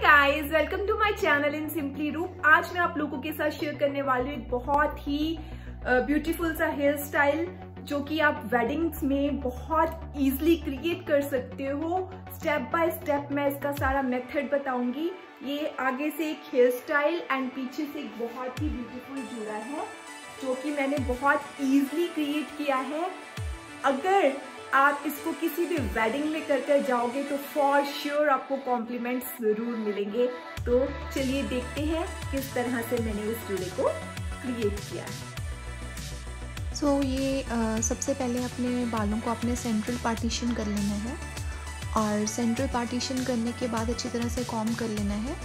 Guys, welcome to my channel in simply Roop. आज मैं आप लोगों के साथ शेयर करने वाली हूँ एक बहुत ही ब्यूटीफुल सा हेयर स्टाइल जो कि आप वेडिंग्स में बहुत इजीली क्रिएट कर सकते हो। स्टेप बाय स्टेप मैं इसका सारा मेथड बताऊंगी। ये आगे से एक हेयर स्टाइल एंड पीछे से एक बहुत ही ब्यूटीफुल जूड़ा है जो कि मैंने बहुत इजीली क्रिएट किया है। अगर आप इसको किसी भी वेडिंग में कर जाओगे तो फॉर श्योर आपको कॉम्प्लीमेंट्स जरूर मिलेंगे। तो चलिए देखते हैं किस तरह से मैंने इस जूड़े को क्रिएट किया है। ये सबसे पहले अपने बालों को अपने सेंट्रल पार्टीशन कर लेना है और सेंट्रल पार्टीशन करने के बाद अच्छी तरह से कॉम्ब कर लेना है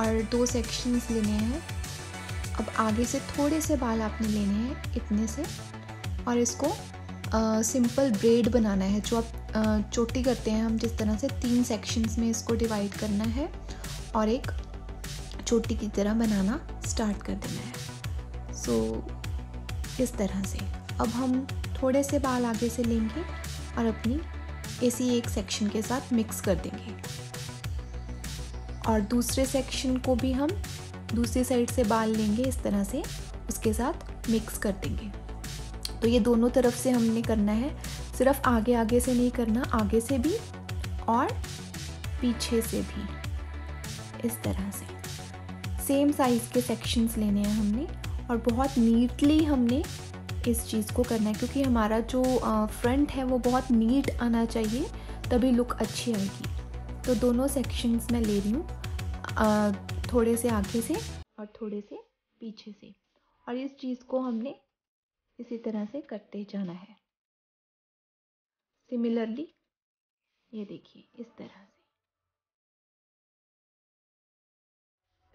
और 2 सेक्शंस लेने हैं। अब आगे से थोड़े से बाल आपने लेने हैं इतने से और इसको सिंपल ब्रेड बनाना है। जो आप चोटी करते हैं हम जिस तरह से 3 सेक्शंस में इसको डिवाइड करना है और एक चोटी की तरह बनाना स्टार्ट कर देना है। इस तरह से अब हम थोड़े से बाल आगे से लेंगे और अपनी ऐसी एक सेक्शन के साथ मिक्स कर देंगे और दूसरे सेक्शन को भी हम दूसरी साइड से बाल लेंगे, इस तरह से उसके साथ मिक्स कर देंगे। तो ये दोनों तरफ से हमने करना है, सिर्फ आगे आगे से नहीं करना, आगे से भी और पीछे से भी। इस तरह से सेम साइज़ के सेक्शंस लेने हैं हमने और बहुत नीटली हमने इस चीज़ को करना है क्योंकि हमारा जो फ्रंट है वो बहुत नीट आना चाहिए, तभी लुक अच्छी आएगी। तो दोनों सेक्शंस मैं ले रही हूँ, थोड़े से आगे से और थोड़े से पीछे से, और इस चीज़ को हमने इसी तरह से करते जाना है। सिमिलरली ये देखिए इस तरह से।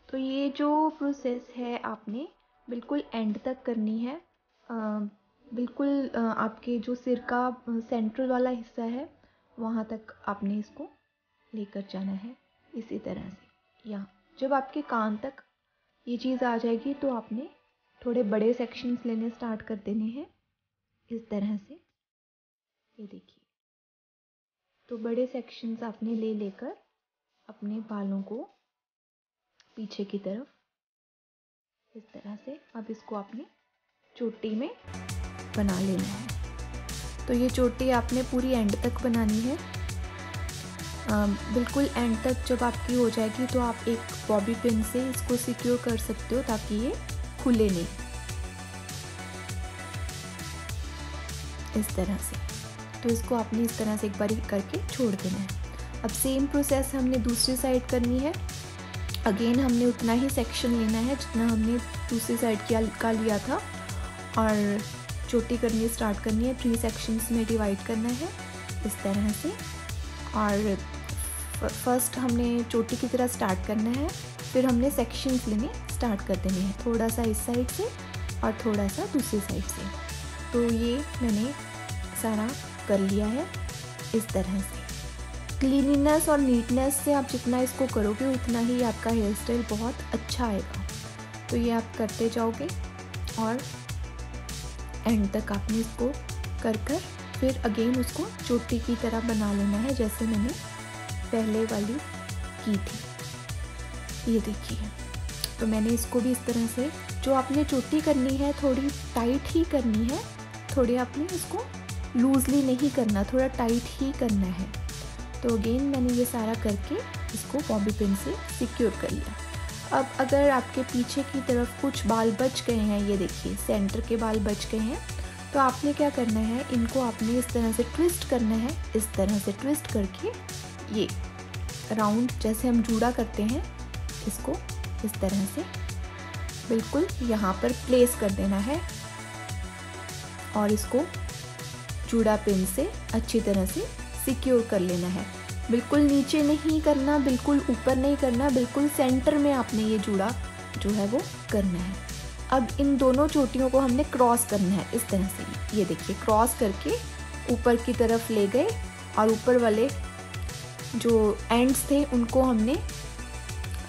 तो ये जो प्रोसेस है आपने बिल्कुल एंड तक करनी है। बिल्कुल आपके जो सिर का सेंट्रल वाला हिस्सा है वहाँ तक आपने इसको लेकर जाना है इसी तरह से। यहाँ जब आपके कान तक ये चीज़ आ जाएगी तो आपने थोड़े बड़े सेक्शंस लेने स्टार्ट कर देने हैं इस तरह से। ये देखिए, तो बड़े सेक्शंस आपने लेकर अपने बालों को पीछे की तरफ इस तरह से अब इसको आपने चोटी में बना लेना है। तो ये चोटी आपने पूरी एंड तक बनानी है। बिल्कुल एंड तक जब आपकी हो जाएगी तो आप एक बॉबी पिन से इसको सिक्योर कर सकते हो ताकि ये खुले नहीं, इस तरह से। तो इसको आपने इस तरह से एक बारी करके छोड़ देना है। अब सेम प्रोसेस हमने दूसरी साइड करनी है। अगेन हमने उतना ही सेक्शन लेना है जितना हमने दूसरी साइड का लिया था और चोटी करनी स्टार्ट करनी है। 3 सेक्शंस में डिवाइड करना है इस तरह से और फर्स्ट हमने चोटी की तरह स्टार्ट करना है, फिर हमने सेक्शंस लेने स्टार्ट कर देने हैं, थोड़ा सा इस साइड से और थोड़ा सा दूसरी साइड से। तो ये मैंने सारा कर लिया है इस तरह से। क्लीनिनेस और नीटनेस से आप जितना इसको करोगे उतना ही आपका हेयर स्टाइल बहुत अच्छा आएगा। तो ये आप करते जाओगे और एंड तक आपने इसको कर फिर अगेन उसको चोटी की तरह बना लेना है जैसे मैंने पहले वाली की थी। ये देखिए, तो मैंने इसको भी इस तरह से, जो आपने चोटी करनी है थोड़ी टाइट ही करनी है, थोड़े आपने इसको लूजली नहीं करना, थोड़ा टाइट ही करना है। तो अगेन मैंने ये सारा करके इसको बॉबी पिन से सिक्योर कर लिया। अब अगर आपके पीछे की तरफ कुछ बाल बच गए हैं, ये देखिए सेंटर के बाल बच गए हैं, तो आपने क्या करना है, इनको आपने इस तरह से ट्विस्ट करना है। इस तरह से ट्विस्ट करके ये राउंड जैसे हम जूड़ा करते हैं इसको इस तरह से बिल्कुल यहाँ पर प्लेस कर देना है और इसको जूड़ा पिन से अच्छी तरह से सिक्योर कर लेना है। बिल्कुल नीचे नहीं करना, बिल्कुल ऊपर नहीं करना, बिल्कुल सेंटर में आपने ये जूड़ा जो है वो करना है। अब इन दोनों चोटियों को हमने क्रॉस करना है इस तरह से। ये देखिए, क्रॉस करके ऊपर की तरफ ले गए और ऊपर वाले जो एंड्स थे उनको हमने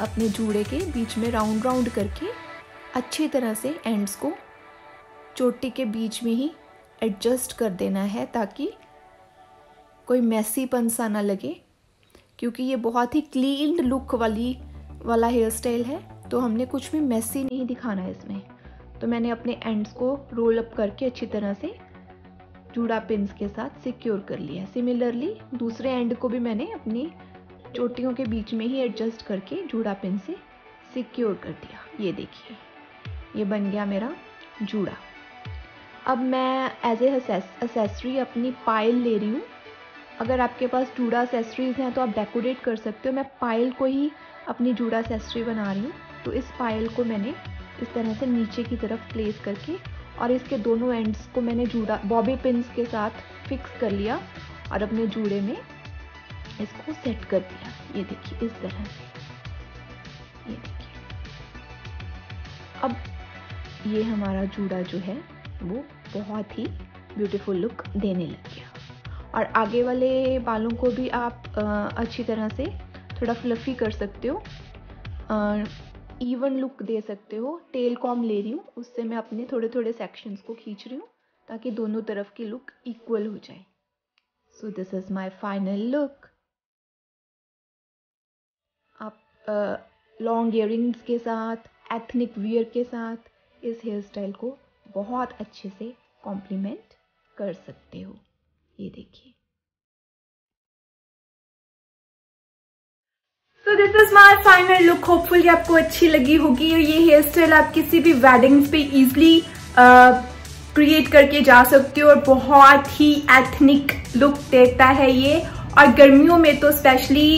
अपने जूड़े के बीच में राउंड करके अच्छी तरह से एंड्स को चोटी के बीच में ही एडजस्ट कर देना है ताकि कोई मैसीपन सा ना लगे। क्योंकि ये बहुत ही क्लीन लुक वाला हेयर स्टाइल है, तो हमने कुछ भी मेसी नहीं दिखाना है इसमें। तो मैंने अपने एंड्स को रोल अप करके अच्छी तरह से जूड़ा पिन्स के साथ सिक्योर कर लिया। सिमिलरली दूसरे एंड को भी मैंने अपनी चोटियों के बीच में ही एडजस्ट करके जूड़ा पिन से सिक्योर कर दिया। ये देखिए, ये बन गया मेरा जूड़ा। अब मैं एज ए एक्सेसरी अपनी पायल ले रही हूँ। अगर आपके पास जूड़ा एक्सेसरीज हैं तो आप डेकोरेट कर सकते हो। मैं पायल को ही अपनी जूड़ा एक्सेसरी बना रही हूँ। तो इस पायल को मैंने इस तरह से नीचे की तरफ प्लेस करके और इसके दोनों एंड्स को मैंने जूड़ा बॉबी पिन्स के साथ फिक्स कर लिया और अपने जूड़े में इसको सेट कर दिया। ये देखिए, इस तरह से। ये देखिए, अब ये हमारा जूड़ा जो है वो बहुत ही ब्यूटीफुल लुक देने लग गया। और आगे वाले बालों को भी आप अच्छी तरह से थोड़ा फ्लफी कर सकते हो, इवन लुक दे सकते हो। टेल कॉम ले रही हूँ, उससे मैं अपने थोड़े थोड़े सेक्शंस को खींच रही हूँ ताकि दोनों तरफ की लुक इक्वल हो जाए। So this is my final look. आप लॉन्ग इयररिंग्स के साथ, एथनिक वियर के साथ इस हेयर स्टाइल को बहुत अच्छे से कॉम्प्लीमेंट कर सकते हो। ये देखिए। तो this is my final look. Hopefully आपको अच्छी लगी होगी। और ये हेयर स्टाइल आप किसी भी वेडिंग्स पे इजीली क्रिएट करके जा सकते हो और बहुत ही एथनिक लुक देता है ये। और गर्मियों में तो स्पेशली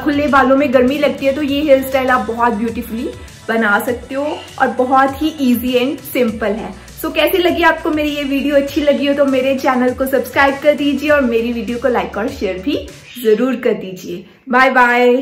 खुले बालों में गर्मी लगती है, तो ये हेयर स्टाइल आप बहुत ब्यूटीफुली बना सकते हो और बहुत ही इजी एंड सिंपल है। सो कैसी लगी आपको मेरी ये वीडियो? अच्छी लगी हो तो मेरे चैनल को सब्सक्राइब कर दीजिए और मेरी वीडियो को लाइक और शेयर भी जरूर कर दीजिए। Bye bye.